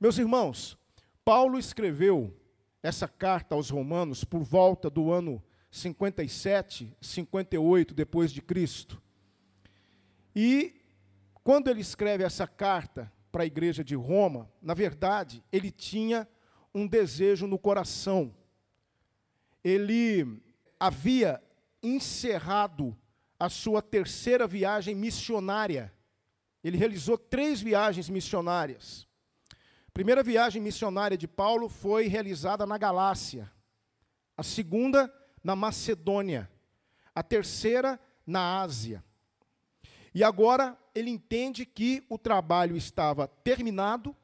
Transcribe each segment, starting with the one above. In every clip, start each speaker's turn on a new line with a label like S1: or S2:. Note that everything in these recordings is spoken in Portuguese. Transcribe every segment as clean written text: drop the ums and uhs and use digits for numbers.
S1: Meus irmãos, Paulo escreveu essa carta aos Romanos por volta do ano 57, 58 depois de Cristo. E quando ele escreve essa carta para a igreja de Roma, na verdade, ele tinha um desejo no coração. Ele havia encerrado a sua terceira viagem missionária. Ele realizou 3 viagens missionárias. A primeira viagem missionária de Paulo foi realizada na Galácia. A segunda, na Macedônia. A terceira, na Ásia. E agora ele entende que o trabalho estava terminado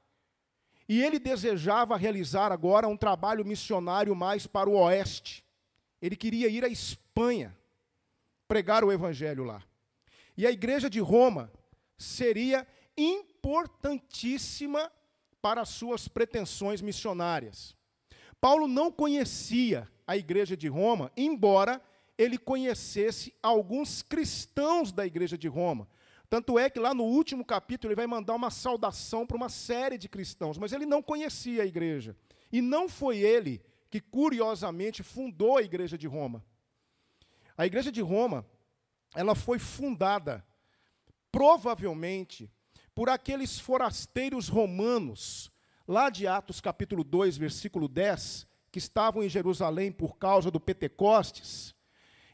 S1: e ele desejava realizar agora um trabalho missionário mais para o oeste. Ele queria ir à Espanha, pregar o evangelho lá. E a igreja de Roma seria importantíssima para as suas pretensões missionárias. Paulo não conhecia a igreja de Roma, embora ele conhecesse alguns cristãos da igreja de Roma. Tanto é que lá no último capítulo ele vai mandar uma saudação para uma série de cristãos, mas ele não conhecia a igreja. E não foi ele que, curiosamente, fundou a igreja de Roma. A igreja de Roma, ela foi fundada, provavelmente, por aqueles forasteiros romanos, lá de Atos capítulo 2, versículo 10, que estavam em Jerusalém por causa do Pentecostes,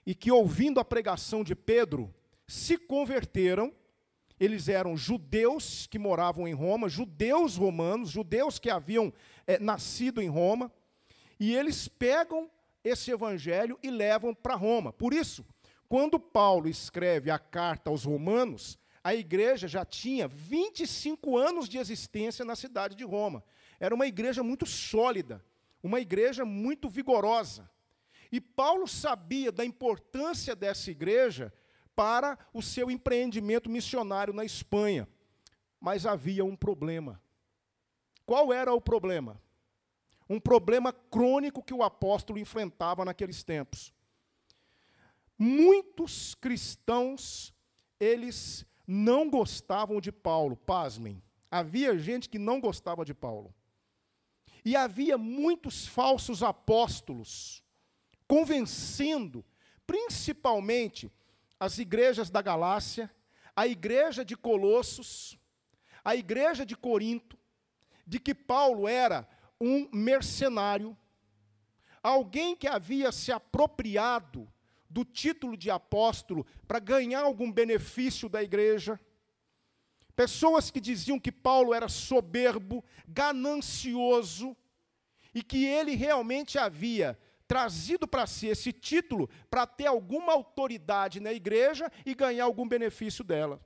S1: e que, ouvindo a pregação de Pedro, se converteram. Eles eram judeus que moravam em Roma, judeus romanos, judeus que haviam nascido em Roma, e eles pegam esse evangelho e levam para Roma. Por isso, quando Paulo escreve a carta aos romanos, a igreja já tinha 25 anos de existência na cidade de Roma. Era uma igreja muito sólida, uma igreja muito vigorosa. E Paulo sabia da importância dessa igreja para o seu empreendimento missionário na Espanha. Mas havia um problema. Qual era o problema? Um problema crônico que o apóstolo enfrentava naqueles tempos. Muitos cristãos, eles não gostavam de Paulo, pasmem. Havia gente que não gostava de Paulo. E havia muitos falsos apóstolos, convencendo, principalmente, as igrejas da Galácia, a igreja de Colossos, a igreja de Corinto, de que Paulo era um mercenário, alguém que havia se apropriado do título de apóstolo para ganhar algum benefício da igreja. Pessoas que diziam que Paulo era soberbo, ganancioso, e que ele realmente havia trazido para si esse título para ter alguma autoridade na igreja e ganhar algum benefício dela.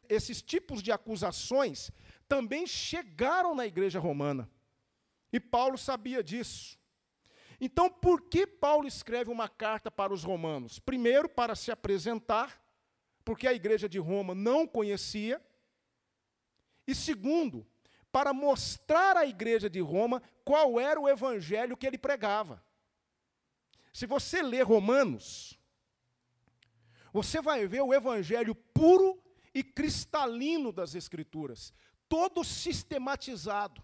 S1: Esses tipos de acusações também chegaram na igreja romana. E Paulo sabia disso. Então, por que Paulo escreve uma carta para os romanos? Primeiro, para se apresentar, porque a igreja de Roma não conhecia. E segundo, para mostrar à igreja de Roma qual era o evangelho que ele pregava. Se você ler Romanos, você vai ver o evangelho puro e cristalino das Escrituras, todo sistematizado.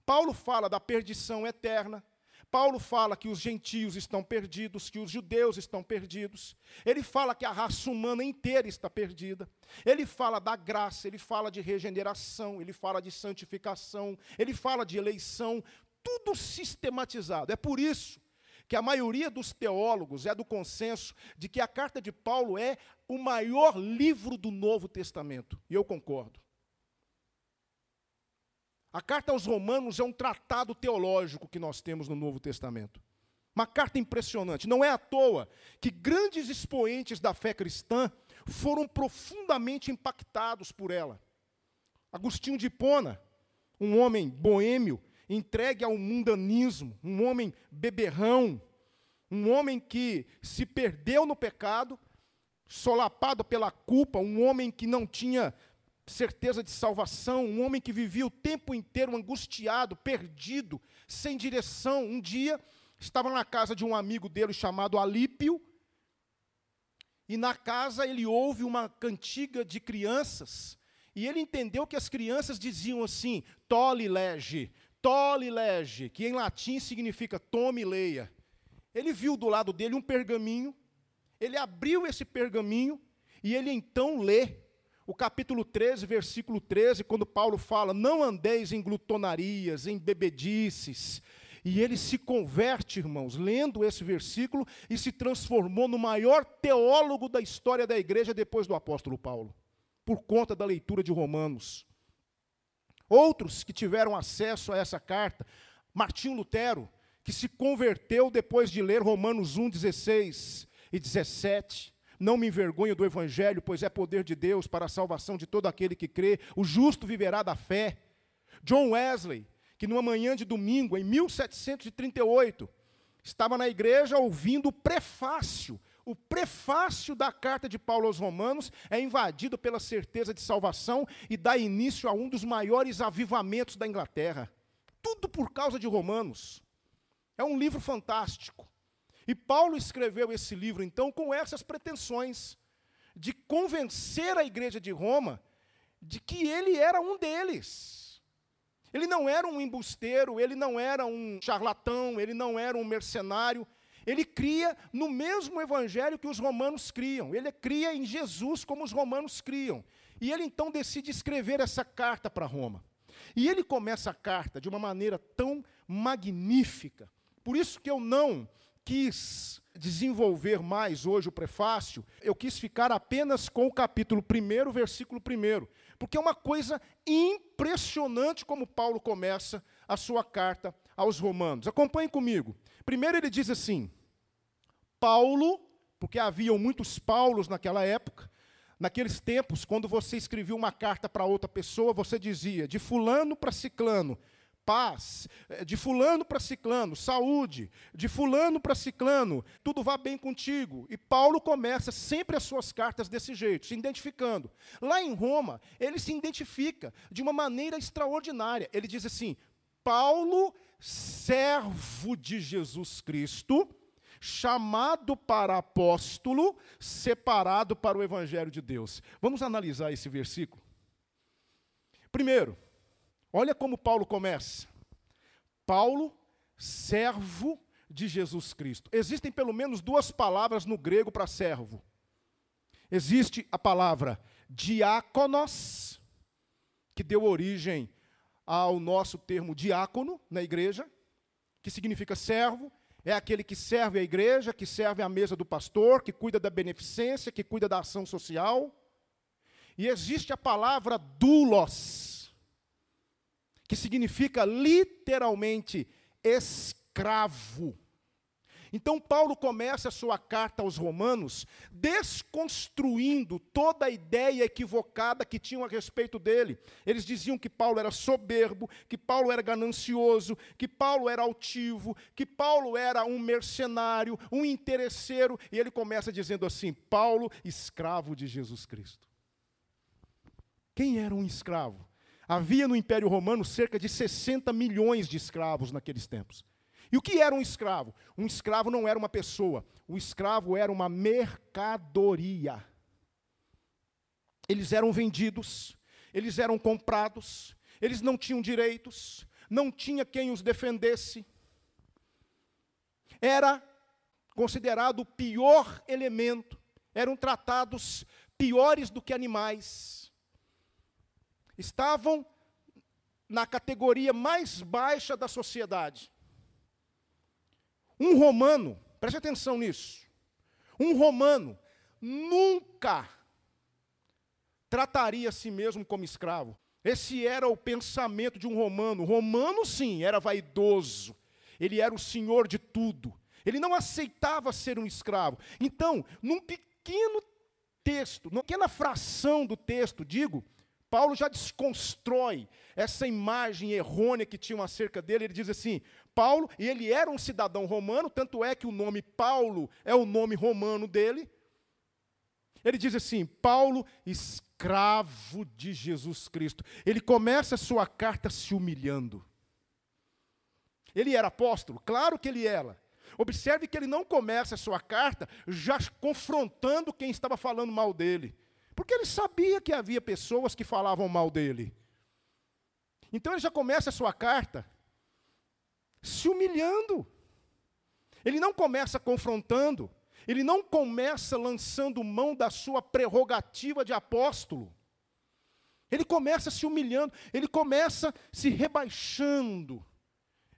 S1: Paulo fala da perdição eterna, Paulo fala que os gentios estão perdidos, que os judeus estão perdidos. Ele fala que a raça humana inteira está perdida. Ele fala da graça, ele fala de regeneração, ele fala de santificação, ele fala de eleição, tudo sistematizado. É por isso que a maioria dos teólogos é do consenso de que a carta de Paulo é o maior livro do Novo Testamento. E eu concordo. A carta aos Romanos é um tratado teológico que nós temos no Novo Testamento. Uma carta impressionante. Não é à toa que grandes expoentes da fé cristã foram profundamente impactados por ela. Agostinho de Hipona, um homem boêmio, entregue ao mundanismo, um homem beberrão, um homem que se perdeu no pecado, solapado pela culpa, um homem que não tinha certeza de salvação, um homem que vivia o tempo inteiro angustiado, perdido, sem direção. Um dia, estava na casa de um amigo dele chamado Alípio, e na casa ele ouve uma cantiga de crianças, E ele entendeu que as crianças diziam assim, tole lege, que em latim significa tome e leia. Ele viu do lado dele um pergaminho, ele abriu esse pergaminho, e ele então lê o capítulo 13, versículo 13, quando Paulo fala, não andeis em glutonarias, em bebedices. E ele se converte, irmãos, lendo esse versículo, e se transformou no maior teólogo da história da igreja depois do apóstolo Paulo, por conta da leitura de Romanos. Outros que tiveram acesso a essa carta, Martinho Lutero, que se converteu depois de ler Romanos 1, 16 e 17, não me envergonho do Evangelho, pois é poder de Deus para a salvação de todo aquele que crê, o justo viverá da fé. John Wesley, que numa manhã de domingo, em 1738, estava na igreja ouvindo o prefácio da carta de Paulo aos Romanos, é invadido pela certeza de salvação e dá início a um dos maiores avivamentos da Inglaterra. Tudo por causa de Romanos. É um livro fantástico. E Paulo escreveu esse livro, então, com essas pretensões de convencer a igreja de Roma de que ele era um deles. Ele não era um embusteiro, ele não era um charlatão, ele não era um mercenário. Ele cria no mesmo evangelho que os romanos criam. Ele cria em Jesus como os romanos criam. E ele, então, decide escrever essa carta para Roma. E ele começa a carta de uma maneira tão magnífica. Por isso que eu não quis desenvolver mais hoje o prefácio, eu quis ficar apenas com o capítulo 1, versículo 1, porque é uma coisa impressionante como Paulo começa a sua carta aos Romanos. Acompanhem comigo. Primeiro ele diz assim, Paulo, porque haviam muitos Paulos naquela época, naqueles tempos, quando você escrevia uma carta para outra pessoa, você dizia, de fulano para ciclano, paz, de fulano para ciclano, saúde, de fulano para ciclano, tudo vá bem contigo. E Paulo começa sempre as suas cartas desse jeito, se identificando. Lá em Roma, ele se identifica de uma maneira extraordinária. Ele diz assim, Paulo, servo de Jesus Cristo, chamado para apóstolo, separado para o evangelho de Deus. Vamos analisar esse versículo. Primeiro, olha como Paulo começa. Paulo, servo de Jesus Cristo. Existem pelo menos duas palavras no grego para servo. Existe a palavra diáconos, que deu origem ao nosso termo diácono na igreja, que significa servo. É aquele que serve a igreja, que serve à mesa do pastor, que cuida da beneficência, que cuida da ação social. E existe a palavra doulos, que significa literalmente escravo. Então Paulo começa a sua carta aos Romanos desconstruindo toda a ideia equivocada que tinham a respeito dele. Eles diziam que Paulo era soberbo, que Paulo era ganancioso, que Paulo era altivo, que Paulo era um mercenário, um interesseiro. E ele começa dizendo assim, Paulo, escravo de Jesus Cristo. Quem era um escravo? Havia no Império Romano cerca de 60 milhões de escravos naqueles tempos. E o que era um escravo? Um escravo não era uma pessoa, o escravo era uma mercadoria. Eles eram vendidos, eles eram comprados, eles não tinham direitos, não tinha quem os defendesse. Era considerado o pior elemento, eram tratados piores do que animais. Estavam na categoria mais baixa da sociedade. Um romano, preste atenção nisso, um romano nunca trataria a si mesmo como escravo. Esse era o pensamento de um romano. O romano, sim, era vaidoso, ele era o senhor de tudo. Ele não aceitava ser um escravo. Então, num pequeno texto, numa pequena fração do texto, Paulo já desconstrói essa imagem errônea que tinham acerca dele. Ele diz assim, Paulo, e ele era um cidadão romano, tanto é que o nome Paulo é o nome romano dele. Ele diz assim, Paulo, escravo de Jesus Cristo. Ele começa a sua carta se humilhando. Ele era apóstolo? Claro que ele era. Observe que ele não começa a sua carta já confrontando quem estava falando mal dele. Porque ele sabia que havia pessoas que falavam mal dele. Então ele já começa a sua carta se humilhando. Ele não começa confrontando, ele não começa lançando mão da sua prerrogativa de apóstolo. Ele começa se humilhando, ele começa se rebaixando.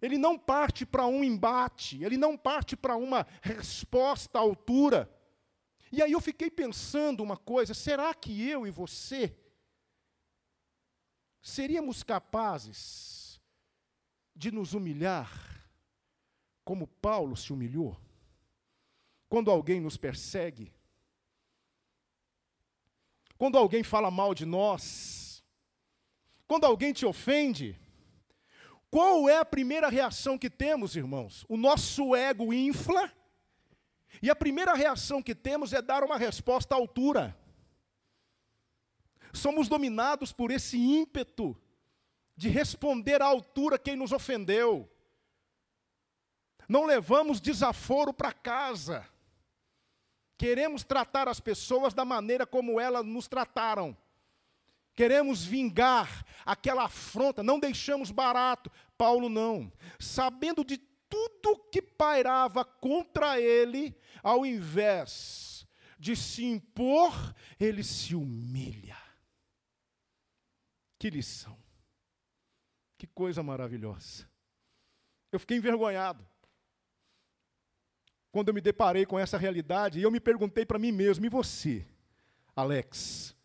S1: Ele não parte para um embate, ele não parte para uma resposta à altura. E aí eu fiquei pensando uma coisa, será que eu e você seríamos capazes de nos humilhar como Paulo se humilhou? Quando alguém nos persegue, quando alguém fala mal de nós, quando alguém te ofende, qual é a primeira reação que temos, irmãos? O nosso ego infla, e a primeira reação que temos é dar uma resposta à altura. Somos dominados por esse ímpeto de responder à altura quem nos ofendeu. Não levamos desaforo para casa. Queremos tratar as pessoas da maneira como elas nos trataram. Queremos vingar aquela afronta, não deixamos barato. Paulo não. Sabendo de tudo que pairava contra ele, ao invés de se impor, ele se humilha. Que lição. Que coisa maravilhosa. Eu fiquei envergonhado quando eu me deparei com essa realidade, e eu me perguntei para mim mesmo, e você, Alex,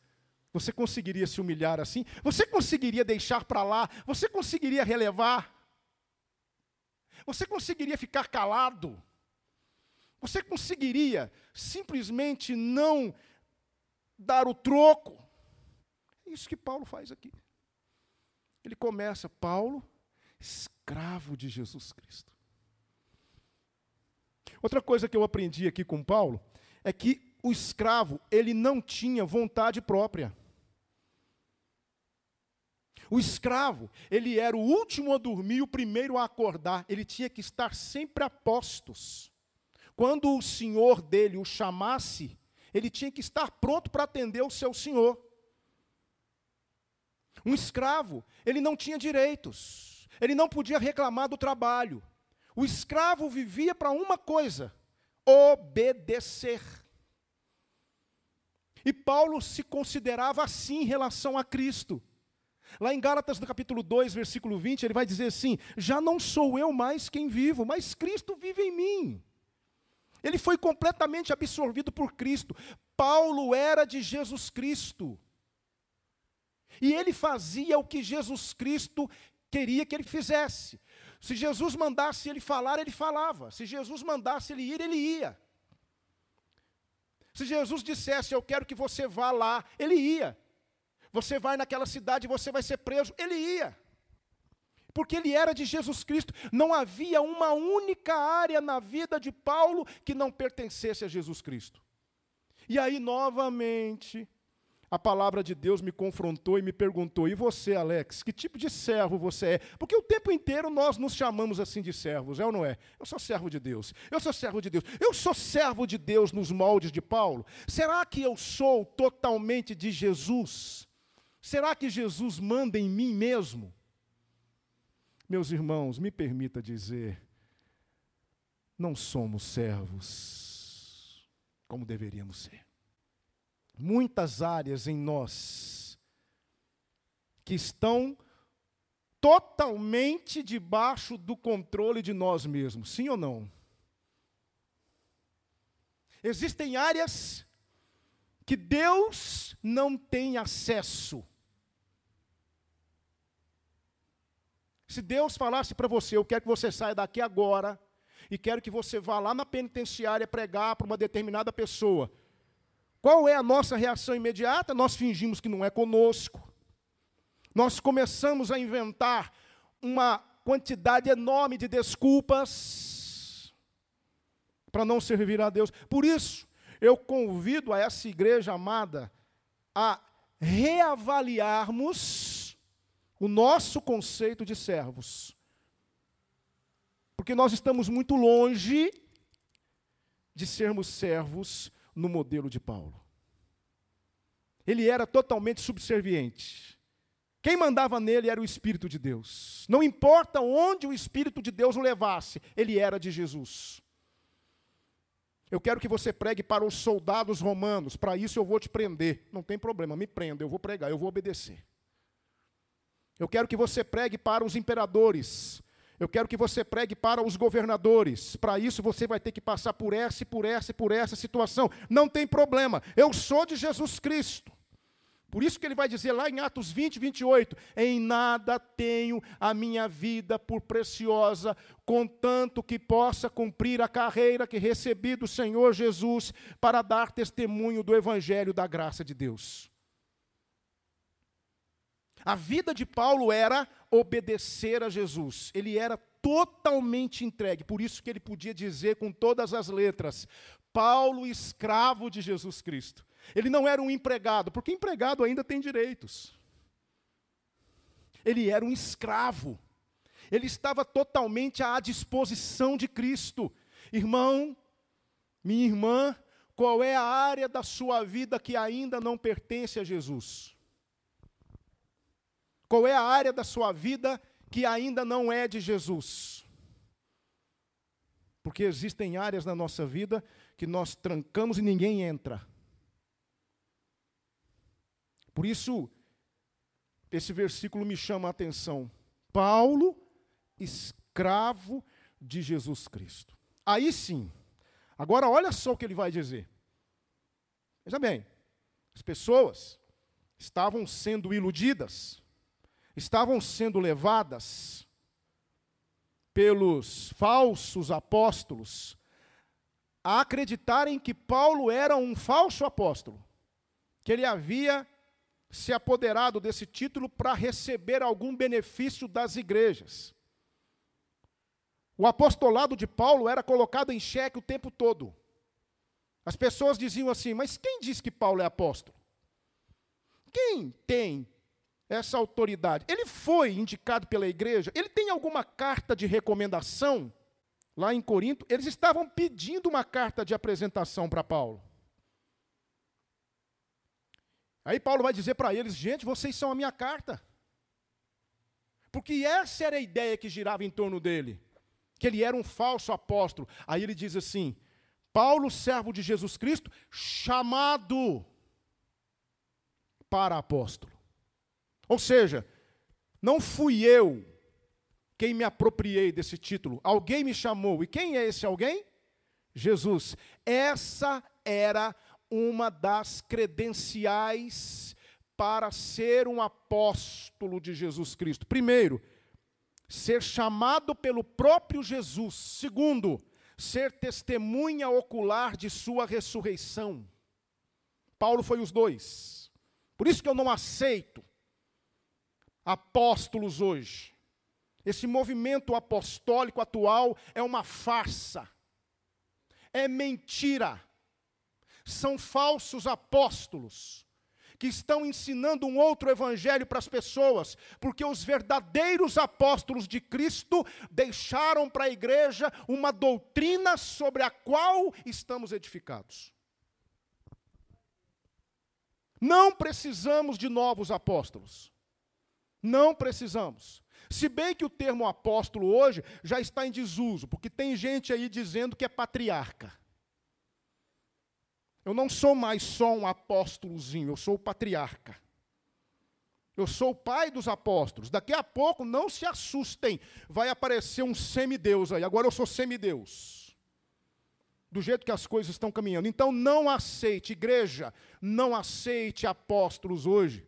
S1: você conseguiria se humilhar assim? Você conseguiria deixar para lá? Você conseguiria relevar? Você conseguiria ficar calado? Você conseguiria simplesmente não dar o troco? É isso que Paulo faz aqui. Ele começa, Paulo, escravo de Jesus Cristo. Outra coisa que eu aprendi aqui com Paulo é que o escravo, ele não tinha vontade própria. O escravo, ele era o último a dormir e o primeiro a acordar. Ele tinha que estar sempre a postos. Quando o senhor dele o chamasse, ele tinha que estar pronto para atender o seu senhor. Um escravo, ele não tinha direitos. Ele não podia reclamar do trabalho. O escravo vivia para uma coisa: obedecer. E Paulo se considerava assim em relação a Cristo. Lá em Gálatas, no capítulo 2, versículo 20, ele vai dizer assim: já não sou eu mais quem vivo, mas Cristo vive em mim. Ele foi completamente absorvido por Cristo. Paulo era de Jesus Cristo. E ele fazia o que Jesus Cristo queria que ele fizesse. Se Jesus mandasse ele falar, ele falava. Se Jesus mandasse ele ir, ele ia. Se Jesus dissesse, eu quero que você vá lá, ele ia. Você vai naquela cidade e você vai ser preso, ele ia. Porque ele era de Jesus Cristo. Não havia uma única área na vida de Paulo que não pertencesse a Jesus Cristo. E aí, novamente, a palavra de Deus me confrontou e me perguntou, e você, Alex, que tipo de servo você é? Porque o tempo inteiro nós nos chamamos assim de servos, é ou não é? Eu sou servo de Deus, eu sou servo de Deus, eu sou servo de Deus nos moldes de Paulo? Será que eu sou totalmente de Jesus? Será que Jesus manda em mim mesmo? Meus irmãos, me permita dizer, não somos servos como deveríamos ser. Muitas áreas em nós que estão totalmente debaixo do controle de nós mesmos, sim ou não? Existem áreas que Deus não tem acesso. Se Deus falasse para você, eu quero que você saia daqui agora, e quero que você vá lá na penitenciária pregar para uma determinada pessoa, qual é a nossa reação imediata? Nós fingimos que não é conosco. Nós começamos a inventar uma quantidade enorme de desculpas para não servir a Deus. Por isso, eu convido a essa igreja amada a reavaliarmos o nosso conceito de servos. Porque nós estamos muito longe de sermos servos no modelo de Paulo. Ele era totalmente subserviente. Quem mandava nele era o Espírito de Deus. Não importa onde o Espírito de Deus o levasse, ele era de Jesus. Eu quero que você pregue para os soldados romanos, para isso eu vou te prender. Não tem problema, me prenda, eu vou pregar, eu vou obedecer. Eu quero que você pregue para os imperadores. Eu quero que você pregue para os governadores. Para isso você vai ter que passar por essa, por essa, por essa situação. Não tem problema, eu sou de Jesus Cristo. Por isso que ele vai dizer lá em Atos 20, 28, em nada tenho a minha vida por preciosa, contanto que possa cumprir a carreira que recebi do Senhor Jesus para dar testemunho do Evangelho da graça de Deus. A vida de Paulo era obedecer a Jesus. Ele era totalmente entregue. Por isso que ele podia dizer com todas as letras, Paulo, escravo de Jesus Cristo. Ele não era um empregado, porque empregado ainda tem direitos. Ele era um escravo. Ele estava totalmente à disposição de Cristo. Irmão, minha irmã, qual é a área da sua vida que ainda não pertence a Jesus? Qual é a área da sua vida que ainda não é de Jesus? Porque existem áreas na nossa vida que nós trancamos e ninguém entra. Por isso, esse versículo me chama a atenção. Paulo, escravo de Jesus Cristo. Aí sim, agora olha só o que ele vai dizer. Veja bem, as pessoas estavam sendo iludidas, estavam sendo levadas pelos falsos apóstolos a acreditarem que Paulo era um falso apóstolo, que ele havia se apoderado desse título para receber algum benefício das igrejas. O apostolado de Paulo era colocado em xeque o tempo todo. As pessoas diziam assim, mas quem diz que Paulo é apóstolo? Quem tem essa autoridade? Ele foi indicado pela igreja? Ele tem alguma carta de recomendação? Lá em Corinto, eles estavam pedindo uma carta de apresentação para Paulo. Aí Paulo vai dizer para eles, gente, vocês são a minha carta. Porque essa era a ideia que girava em torno dele, que ele era um falso apóstolo. Aí ele diz assim, Paulo, servo de Jesus Cristo, chamado para apóstolo. Ou seja, não fui eu quem me apropriei desse título, alguém me chamou. E quem é esse alguém? Jesus. Essa era uma das credenciais para ser um apóstolo de Jesus Cristo. Primeiro, ser chamado pelo próprio Jesus. Segundo, ser testemunha ocular de sua ressurreição. Paulo foi os dois. Por isso que eu não aceito apóstolos hoje. Esse movimento apostólico atual é uma farsa. É mentira. São falsos apóstolos que estão ensinando um outro evangelho para as pessoas, porque os verdadeiros apóstolos de Cristo deixaram para a igreja uma doutrina sobre a qual estamos edificados. Não precisamos de novos apóstolos. Não precisamos. Se bem que o termo apóstolo hoje já está em desuso, porque tem gente aí dizendo que é patriarca. Eu não sou mais só um apóstolozinho, eu sou o patriarca. Eu sou o pai dos apóstolos. Daqui a pouco, não se assustem, vai aparecer um semideus aí. Agora eu sou semideus. Do jeito que as coisas estão caminhando. Então não aceite, igreja, não aceite apóstolos hoje.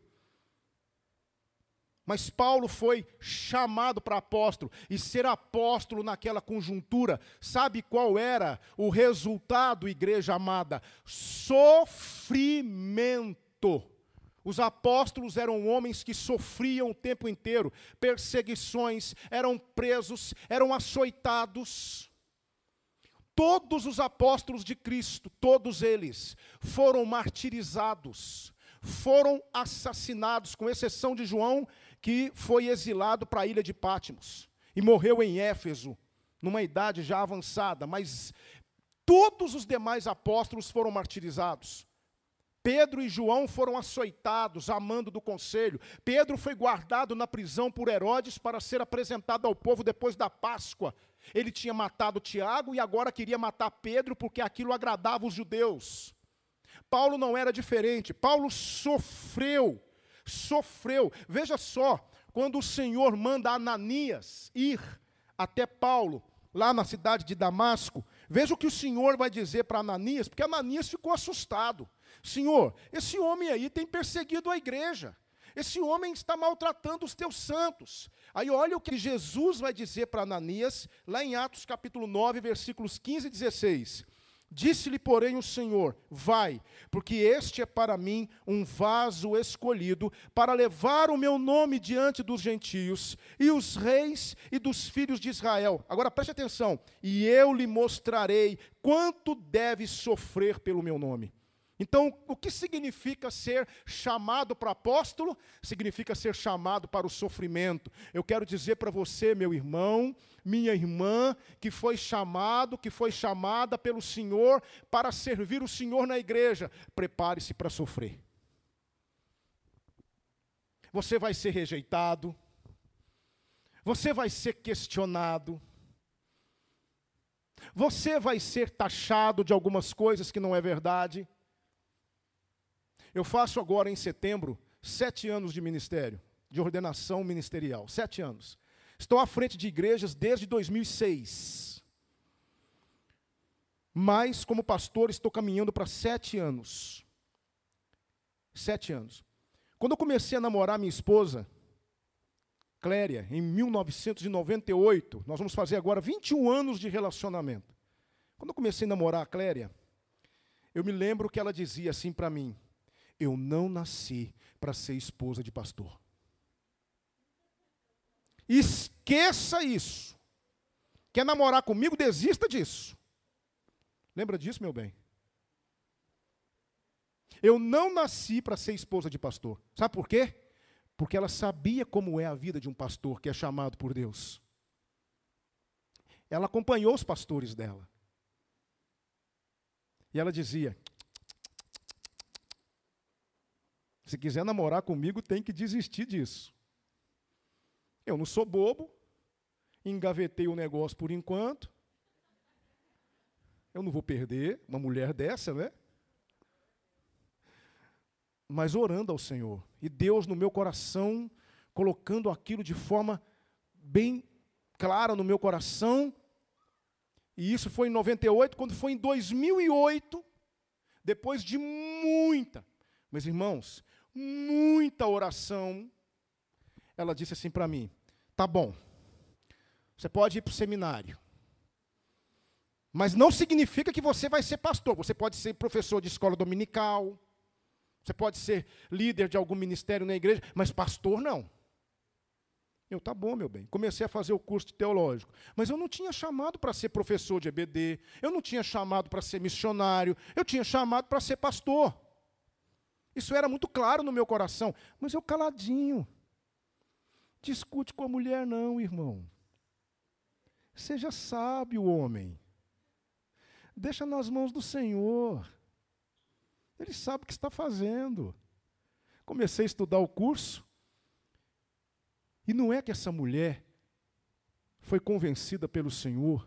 S1: Mas Paulo foi chamado para apóstolo, e ser apóstolo naquela conjuntura, sabe qual era o resultado, igreja amada? Sofrimento. Os apóstolos eram homens que sofriam o tempo inteiro, perseguições, eram presos, eram açoitados. Todos os apóstolos de Cristo, todos eles, foram martirizados, foram assassinados, com exceção de João, que foi exilado para a ilha de Pátimos e morreu em Éfeso, numa idade já avançada, mas todos os demais apóstolos foram martirizados. Pedro e João foram açoitados a mando do conselho. Pedro foi guardado na prisão por Herodes para ser apresentado ao povo depois da Páscoa. Ele tinha matado Tiago e agora queria matar Pedro porque aquilo agradava os judeus. Paulo não era diferente. Paulo sofreu. Veja só, quando o Senhor manda Ananias ir até Paulo, lá na cidade de Damasco, veja o que o Senhor vai dizer para Ananias, porque Ananias ficou assustado. Senhor, esse homem aí tem perseguido a igreja. Esse homem está maltratando os teus santos. Aí olha o que Jesus vai dizer para Ananias, lá em Atos capítulo 9, versículos 15 e 16. Disse-lhe, porém, o Senhor, vai, porque este é para mim um vaso escolhido, para levar o meu nome diante dos gentios, e os reis e dos filhos de Israel. Agora preste atenção, e eu lhe mostrarei quanto deve sofrer pelo meu nome. Então, o que significa ser chamado para apóstolo? Significa ser chamado para o sofrimento. Eu quero dizer para você, meu irmão, minha irmã, que foi chamada pelo Senhor para servir o Senhor na igreja. Prepare-se para sofrer. Você vai ser rejeitado. Você vai ser questionado. Você vai ser taxado de algumas coisas que não é verdade. Eu faço agora, em setembro, 7 anos de ministério, de ordenação ministerial, 7 anos. Estou à frente de igrejas desde 2006. Mas, como pastor, estou caminhando para 7 anos. 7 anos. Quando eu comecei a namorar minha esposa, Cléria, em 1998, nós vamos fazer agora 21 anos de relacionamento. Quando eu comecei a namorar a Cléria, eu me lembro que ela dizia assim para mim: eu não nasci para ser esposa de pastor. Esqueça isso. Quer namorar comigo? Desista disso. Lembra disso, meu bem? Eu não nasci para ser esposa de pastor. Sabe por quê? Porque ela sabia como é a vida de um pastor que é chamado por Deus. Ela acompanhou os pastores dela. E ela dizia: se quiser namorar comigo, tem que desistir disso. Eu não sou bobo, engavetei o negócio por enquanto. Eu não vou perder uma mulher dessa, né? Mas orando ao Senhor. E Deus no meu coração, colocando aquilo de forma bem clara no meu coração. E isso foi em 98, quando foi em 2008, depois de meus irmãos, muita oração, ela disse assim para mim: tá bom, você pode ir para o seminário, mas não significa que você vai ser pastor. Você pode ser professor de escola dominical, você pode ser líder de algum ministério na igreja, mas pastor não. Tá bom, meu bem. Comecei a fazer o curso de teológico, mas eu não tinha chamado para ser professor de EBD, eu não tinha chamado para ser missionário, eu tinha chamado para ser pastor. Isso era muito claro no meu coração, mas eu caladinho. Discute com a mulher não, irmão. Seja sábio, homem. Deixa nas mãos do Senhor. Ele sabe o que está fazendo. Comecei a estudar o curso, e não é que essa mulher foi convencida pelo Senhor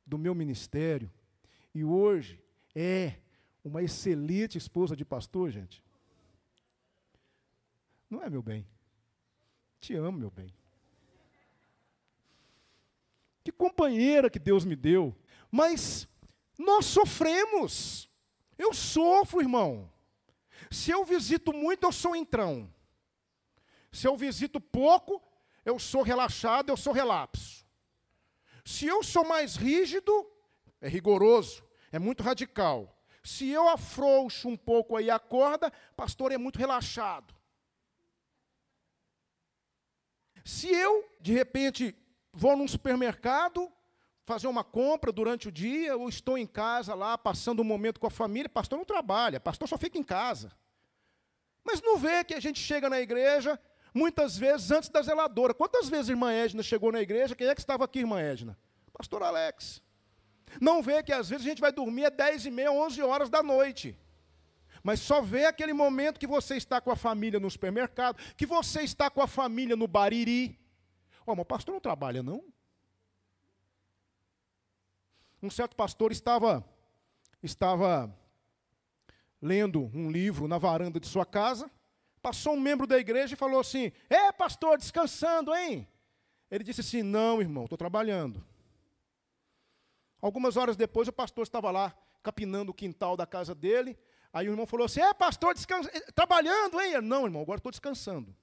S1: do meu ministério, e hoje é uma excelente esposa de pastor, gente. Não é, meu bem? Te amo, meu bem. Que companheira que Deus me deu. Mas nós sofremos. Eu sofro, irmão. Se eu visito muito, eu sou entrão. Se eu visito pouco, eu sou relaxado, eu sou relapso. Se eu sou mais rígido, é rigoroso, é muito radical. Se eu afrouxo um pouco aí a corda, pastor, é muito relaxado. Se eu, de repente, vou num supermercado, fazer uma compra durante o dia, ou estou em casa lá, passando um momento com a família, pastor não trabalha, pastor só fica em casa. Mas não vê que a gente chega na igreja, muitas vezes antes da zeladora. Quantas vezes a irmã Edna chegou na igreja? Quem é que estava aqui, irmã Edna? Pastor Alex. Não vê que às vezes a gente vai dormir às 10h30, 11 horas da noite. mas só vê aquele momento que você está com a família no supermercado, que você está com a família no Bariri. Mas o pastor não trabalha, não? Um certo pastor estava lendo um livro na varanda de sua casa, passou um membro da igreja e falou assim: pastor, descansando, hein? Ele disse assim: não, irmão, estou trabalhando. Algumas horas depois, o pastor estava lá, capinando o quintal da casa dele. Aí o irmão falou assim: pastor, trabalhando, hein? Não, irmão, agora estou descansando.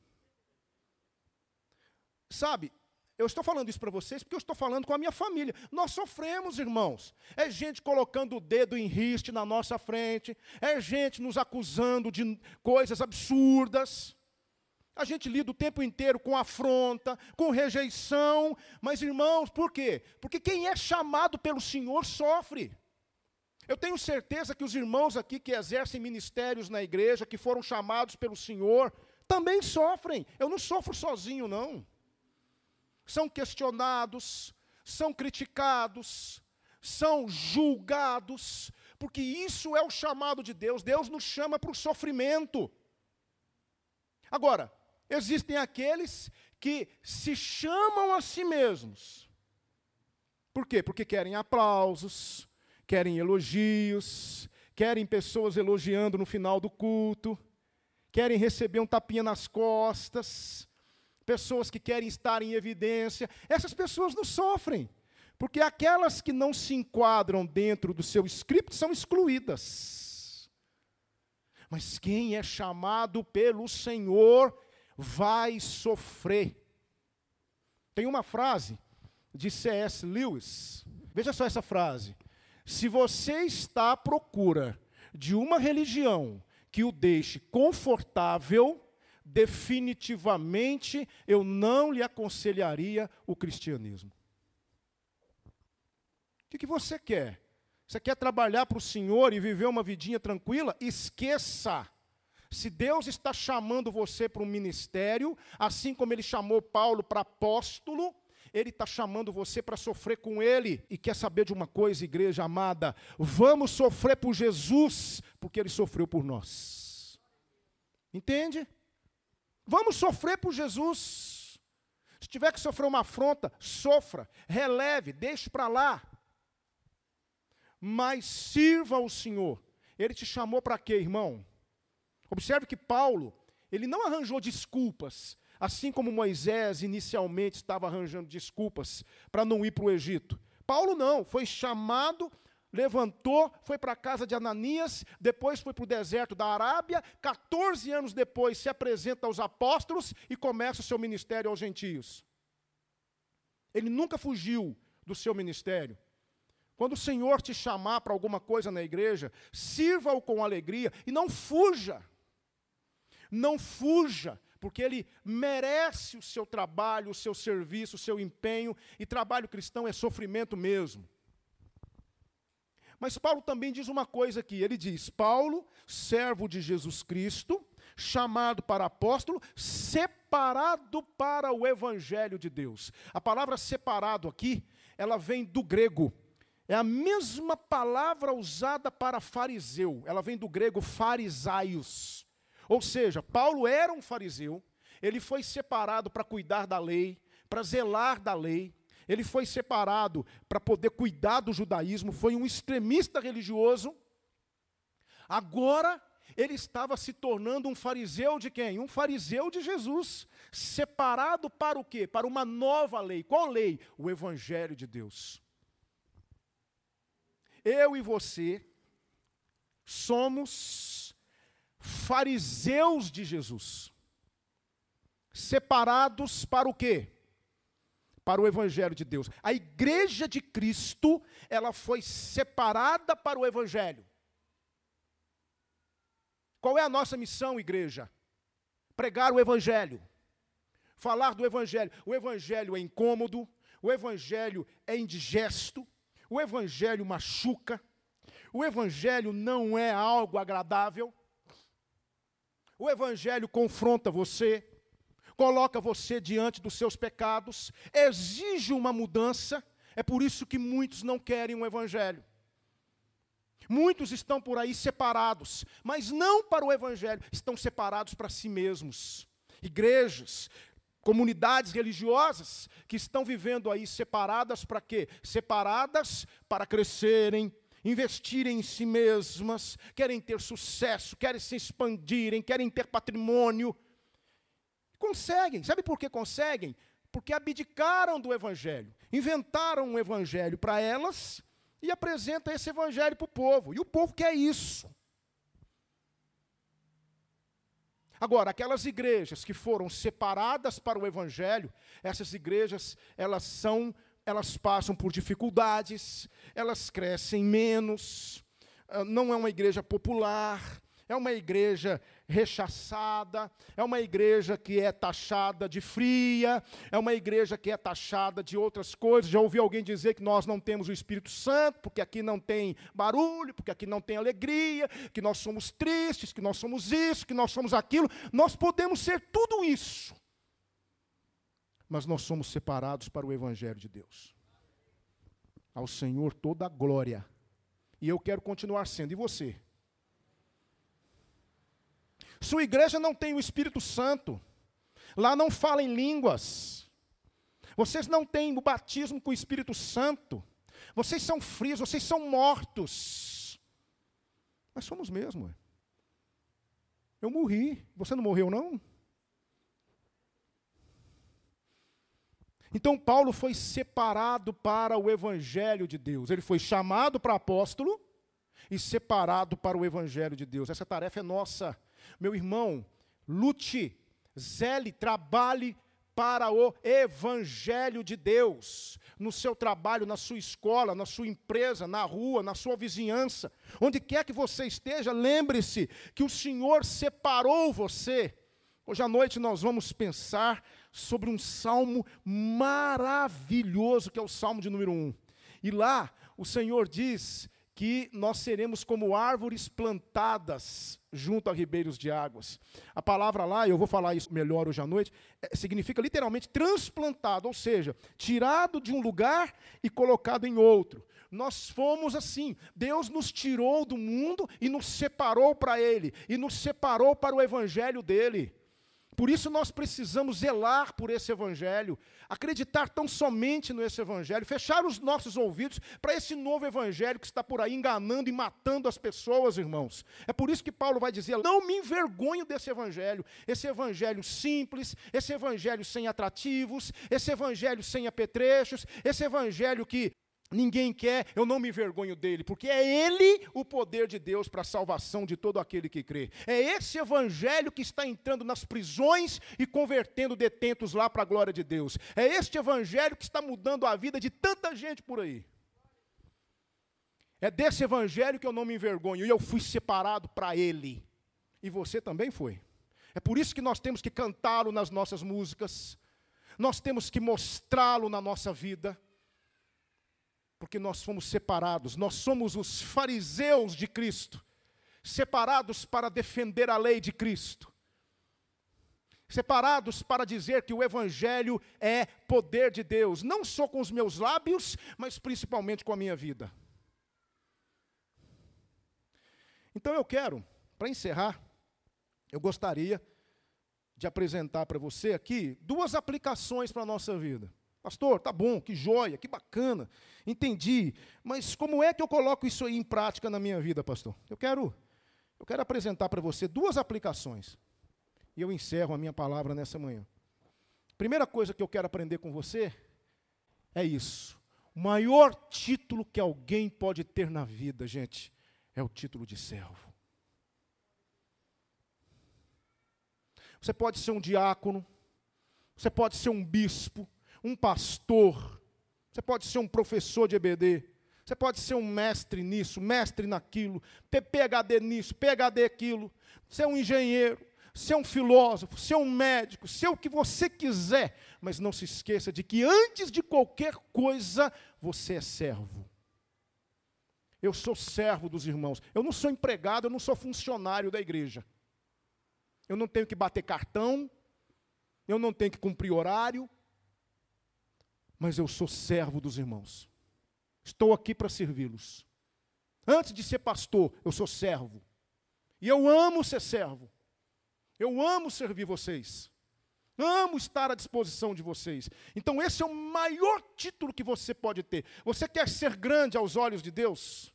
S1: Sabe, eu estou falando isso para vocês porque eu estou falando com a minha família. Nós sofremos, irmãos. É gente colocando o dedo em riste na nossa frente. É gente nos acusando de coisas absurdas. A gente lida o tempo inteiro com afronta, com rejeição. Mas, irmãos, por quê? Porque quem é chamado pelo Senhor sofre. Eu tenho certeza que os irmãos aqui que exercem ministérios na igreja, que foram chamados pelo Senhor, também sofrem. Eu não sofro sozinho, não. São questionados, são criticados, são julgados, porque isso é o chamado de Deus. Deus nos chama para o sofrimento. Agora, existem aqueles que se chamam a si mesmos. Por quê? Porque querem aplausos, querem elogios, querem pessoas elogiando no final do culto, querem receber um tapinha nas costas, pessoas que querem estar em evidência. Essas pessoas não sofrem, porque aquelas que não se enquadram dentro do seu script são excluídas. Mas quem é chamado pelo Senhor vai sofrer. Tem uma frase de C.S. Lewis, veja só essa frase: se você está à procura de uma religião que o deixe confortável, definitivamente eu não lhe aconselharia o cristianismo. O que você quer? Você quer trabalhar para o Senhor e viver uma vidinha tranquila? Esqueça. Se Deus está chamando você para um ministério, assim como Ele chamou Paulo para apóstolo, Ele está chamando você para sofrer com Ele. E quer saber de uma coisa, igreja amada? Vamos sofrer por Jesus, porque Ele sofreu por nós. Entende? Vamos sofrer por Jesus. Se tiver que sofrer uma afronta, sofra, releve, deixe para lá. Mas sirva ao Senhor. Ele te chamou para quê, irmão? Observe que Paulo, ele não arranjou desculpas, assim como Moisés inicialmente estava arranjando desculpas para não ir para o Egito. Paulo não, foi chamado, levantou, foi para a casa de Ananias, depois foi para o deserto da Arábia, 14 anos depois se apresenta aos apóstolos e começa o seu ministério aos gentios. Ele nunca fugiu do seu ministério. Quando o Senhor te chamar para alguma coisa na igreja, sirva-o com alegria e não fuja. Não fuja, porque Ele merece o seu trabalho, o seu serviço, o seu empenho, e trabalho cristão é sofrimento mesmo. Mas Paulo também diz uma coisa aqui, ele diz: Paulo, servo de Jesus Cristo, chamado para apóstolo, separado para o evangelho de Deus. A palavra separado aqui, ela vem do grego. É a mesma palavra usada para fariseu. Ela vem do grego farisaios. Ou seja, Paulo era um fariseu. Ele foi separado para cuidar da lei, para zelar da lei. Ele foi separado para poder cuidar do judaísmo. Foi um extremista religioso. Agora, ele estava se tornando um fariseu de quem? Um fariseu de Jesus. Separado para o quê? Para uma nova lei. Qual lei? O evangelho de Deus. Eu e você somos fariseus de Jesus, separados para o quê? Para o evangelho de Deus. A igreja de Cristo, ela foi separada para o evangelho. Qual é a nossa missão, igreja? Pregar o evangelho, falar do evangelho. O evangelho é incômodo, o evangelho é indigesto, o evangelho machuca, o evangelho não é algo agradável, o evangelho confronta você, coloca você diante dos seus pecados, exige uma mudança. É por isso que muitos não querem o evangelho. Muitos estão por aí separados, mas não para o evangelho, estão separados para si mesmos. Igrejas, comunidades religiosas que estão vivendo aí separadas para quê? Separadas para crescerem, investirem em si mesmas, querem ter sucesso, querem se expandirem, querem ter patrimônio. Conseguem. Sabe por que conseguem? Porque abdicaram do evangelho, inventaram um evangelho para elas e apresentam esse evangelho para o povo. E o povo quer isso. Agora, aquelas igrejas que foram separadas para o evangelho, essas igrejas, elas passam por dificuldades, elas crescem menos, não é uma igreja popular, é uma igreja rechaçada, é uma igreja que é taxada de fria, é uma igreja que é taxada de outras coisas. Já ouvi alguém dizer que nós não temos o Espírito Santo, porque aqui não tem barulho, porque aqui não tem alegria, que nós somos tristes, que nós somos isso, que nós somos aquilo. Nós podemos ser tudo isso, mas nós somos separados para o Evangelho de Deus. Ao Senhor toda a glória. E eu quero continuar sendo. E você? Sua igreja não tem o Espírito Santo. Lá não fala em línguas. Vocês não têm o batismo com o Espírito Santo. Vocês são frios, vocês são mortos. Nós somos mesmo. Eu morri. Você não morreu, não? Então Paulo foi separado para o Evangelho de Deus. Ele foi chamado para apóstolo e separado para o Evangelho de Deus. Essa tarefa é nossa. Meu irmão, lute, zele, trabalhe para o Evangelho de Deus. No seu trabalho, na sua escola, na sua empresa, na rua, na sua vizinhança. Onde quer que você esteja, lembre-se que o Senhor separou você. Hoje à noite nós vamos pensar sobre um salmo maravilhoso, que é o salmo de número 1. E lá o Senhor diz que nós seremos como árvores plantadas junto a ribeiros de águas. A palavra lá, eu vou falar isso melhor hoje à noite, significa literalmente transplantado, ou seja, tirado de um lugar e colocado em outro. Nós fomos assim, Deus nos tirou do mundo e nos separou para Ele, e nos separou para o Evangelho dEle. Por isso nós precisamos zelar por esse Evangelho, acreditar tão somente nesse Evangelho, fechar os nossos ouvidos para esse novo Evangelho que está por aí enganando e matando as pessoas, irmãos. É por isso que Paulo vai dizer, não me envergonho desse Evangelho, esse Evangelho simples, esse Evangelho sem atrativos, esse Evangelho sem apetrechos, esse Evangelho que ninguém quer, eu não me envergonho dele, porque é ele o poder de Deus para a salvação de todo aquele que crê. É esse Evangelho que está entrando nas prisões e convertendo detentos lá para a glória de Deus. É este Evangelho que está mudando a vida de tanta gente por aí. É desse Evangelho que eu não me envergonho, e eu fui separado para ele. E você também foi. É por isso que nós temos que cantá-lo nas nossas músicas, nós temos que mostrá-lo na nossa vida, porque nós fomos separados, nós somos os fariseus de Cristo, separados para defender a lei de Cristo, separados para dizer que o Evangelho é poder de Deus, não só com os meus lábios, mas principalmente com a minha vida. Então eu quero, para encerrar, eu gostaria de apresentar para você aqui 2 aplicações para a nossa vida. Pastor, tá bom, que joia, que bacana, entendi, mas como é que eu coloco isso aí em prática na minha vida, pastor? Eu quero apresentar para você 2 aplicações, e eu encerro a minha palavra nessa manhã. Primeira coisa que eu quero aprender com você é isso. O maior título que alguém pode ter na vida, gente, é o título de servo. Você pode ser um diácono, você pode ser um bispo, um pastor, você pode ser um professor de EBD, você pode ser um mestre nisso, mestre naquilo, ter PhD nisso, PhD aquilo, ser um engenheiro, ser um filósofo, ser um médico, ser o que você quiser, mas não se esqueça de que antes de qualquer coisa, você é servo. Eu sou servo dos irmãos, eu não sou empregado, eu não sou funcionário da igreja. Eu não tenho que bater cartão, eu não tenho que cumprir horário, mas eu sou servo dos irmãos. Estou aqui para servi-los. Antes de ser pastor, eu sou servo. E eu amo ser servo. Eu amo servir vocês. Amo estar à disposição de vocês. Então esse é o maior título que você pode ter. Você quer ser grande aos olhos de Deus?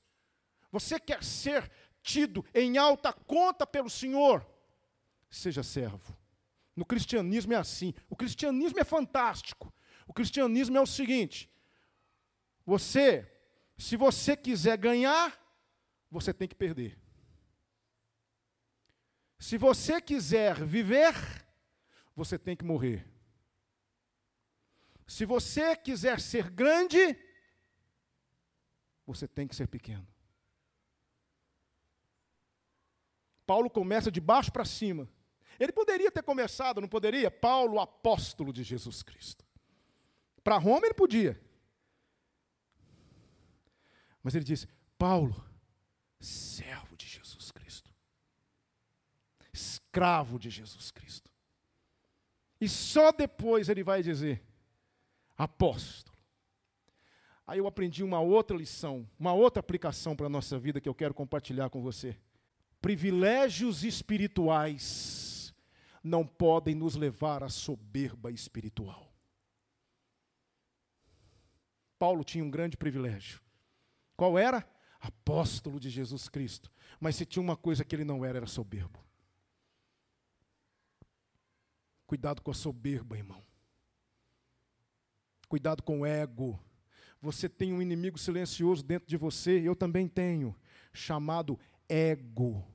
S1: Você quer ser tido em alta conta pelo Senhor? Seja servo. No cristianismo é assim. O cristianismo é fantástico. O cristianismo é o seguinte: se você quiser ganhar, você tem que perder. Se você quiser viver, você tem que morrer. Se você quiser ser grande, você tem que ser pequeno. Paulo começa de baixo para cima. Ele poderia ter começado, não poderia? Paulo, apóstolo de Jesus Cristo. Para Roma ele podia. Mas ele diz: Paulo, servo de Jesus Cristo. Escravo de Jesus Cristo. E só depois ele vai dizer: apóstolo. Aí eu aprendi uma outra lição, uma outra aplicação para a nossa vida que eu quero compartilhar com você. Privilégios espirituais não podem nos levar à soberba espiritual. Paulo tinha um grande privilégio. Qual era? Apóstolo de Jesus Cristo. Mas se tinha uma coisa que ele não era soberbo. Cuidado com a soberba, irmão. Cuidado com o ego. Você tem um inimigo silencioso dentro de você, eu também tenho, chamado ego.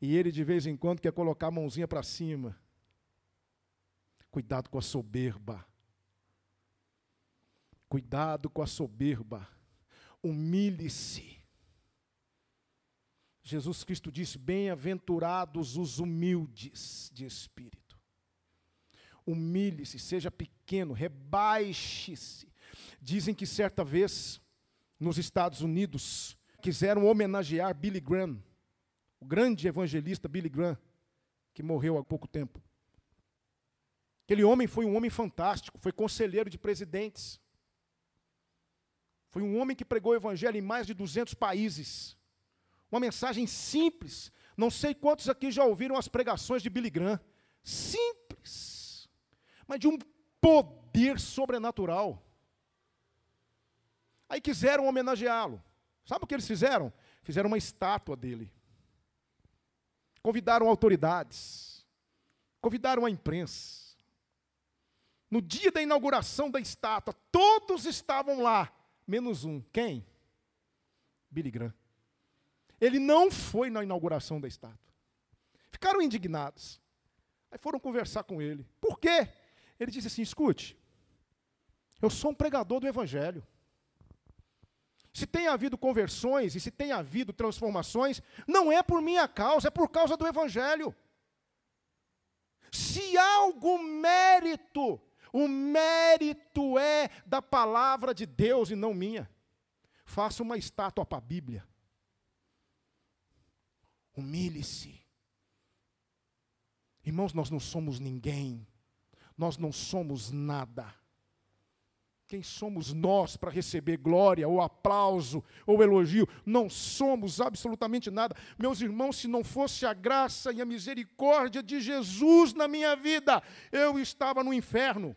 S1: E ele de vez em quando quer colocar a mãozinha para cima. Cuidado com a soberba. Cuidado com a soberba. Humilhe-se. Jesus Cristo disse: bem-aventurados os humildes de espírito. Humilhe-se, seja pequeno, rebaixe-se. Dizem que certa vez, nos Estados Unidos, quiseram homenagear Billy Graham, o grande evangelista Billy Graham, que morreu há pouco tempo. Aquele homem foi um homem fantástico, foi conselheiro de presidentes. Foi um homem que pregou o evangelho em mais de 200 países. Uma mensagem simples. Não sei quantos aqui já ouviram as pregações de Billy Graham. Simples, mas de um poder sobrenatural. Aí quiseram homenageá-lo. Sabe o que eles fizeram? Fizeram uma estátua dele. Convidaram autoridades. Convidaram a imprensa. No dia da inauguração da estátua, todos estavam lá, menos um. Quem? Billy Graham. Ele não foi na inauguração da estátua. Ficaram indignados. Aí foram conversar com ele. Por quê? Ele disse assim: escute, eu sou um pregador do evangelho. Se tem havido conversões e se tem havido transformações, não é por minha causa, é por causa do evangelho. Se há algum mérito, o mérito é da palavra de Deus e não minha. Faça uma estátua para a Bíblia. Humilhe-se. Irmãos, nós não somos ninguém. Nós não somos nada. Quem somos nós para receber glória, ou aplauso, ou elogio? Não somos absolutamente nada. Meus irmãos, se não fosse a graça e a misericórdia de Jesus na minha vida, eu estava no inferno.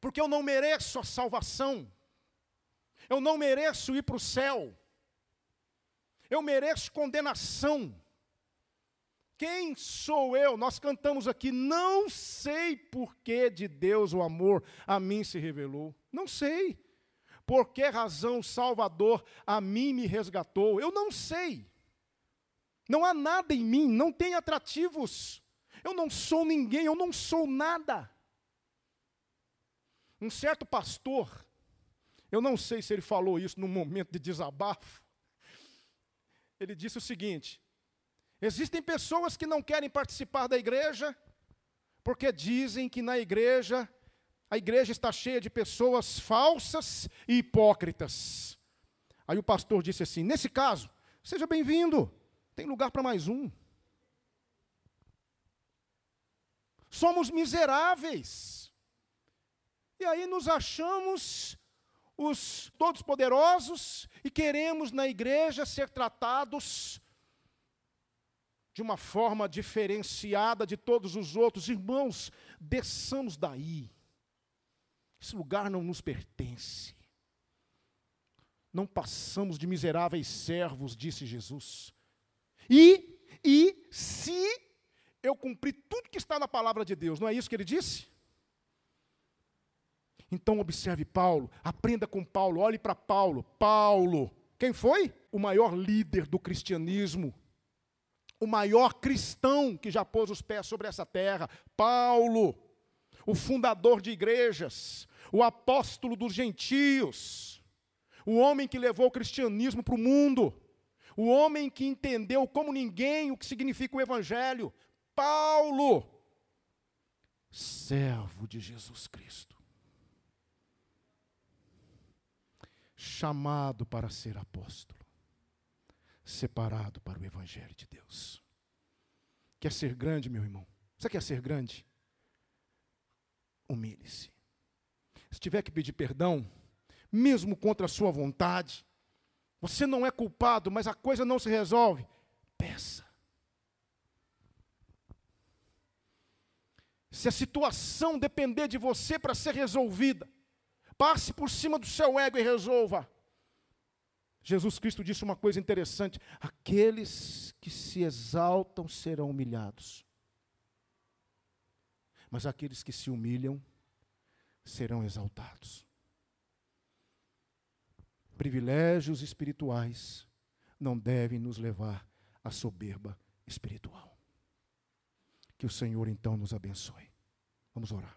S1: Porque eu não mereço a salvação. Eu não mereço ir para o céu. Eu mereço condenação. Quem sou eu? Nós cantamos aqui: não sei por que de Deus o amor a mim se revelou. Não sei. Por que razão o Salvador a mim me resgatou? Eu não sei. Não há nada em mim, não tem atrativos. Eu não sou ninguém, eu não sou nada. Um certo pastor, eu não sei se ele falou isso num momento de desabafo, ele disse o seguinte: existem pessoas que não querem participar da igreja, porque dizem que na igreja, a igreja está cheia de pessoas falsas e hipócritas. Aí o pastor disse assim: nesse caso, seja bem-vindo, tem lugar para mais um. Somos miseráveis. E aí nos achamos os todos poderosos e queremos na igreja ser tratados de uma forma diferenciada de todos os outros. Irmãos, desçamos daí. Esse lugar não nos pertence. Não passamos de miseráveis servos, disse Jesus. E se eu cumprir tudo que está na palavra de Deus, não é isso que ele disse? Então observe Paulo, aprenda com Paulo, olhe para Paulo. Paulo, quem foi? O maior líder do cristianismo, o maior cristão que já pôs os pés sobre essa terra. Paulo, o fundador de igrejas, o apóstolo dos gentios, o homem que levou o cristianismo para o mundo, o homem que entendeu como ninguém o que significa o evangelho. Paulo, servo de Jesus Cristo, chamado para ser apóstolo, separado para o evangelho de Deus. Quer ser grande, meu irmão? Você quer ser grande? Humilhe-se. Se tiver que pedir perdão, mesmo contra a sua vontade, você não é culpado, mas a coisa não se resolve, peça. Se a situação depender de você para ser resolvida, passe por cima do seu ego e resolva. Jesus Cristo disse uma coisa interessante: aqueles que se exaltam serão humilhados, mas aqueles que se humilham serão exaltados. Privilégios espirituais não devem nos levar à soberba espiritual. Que o Senhor então nos abençoe. Vamos orar.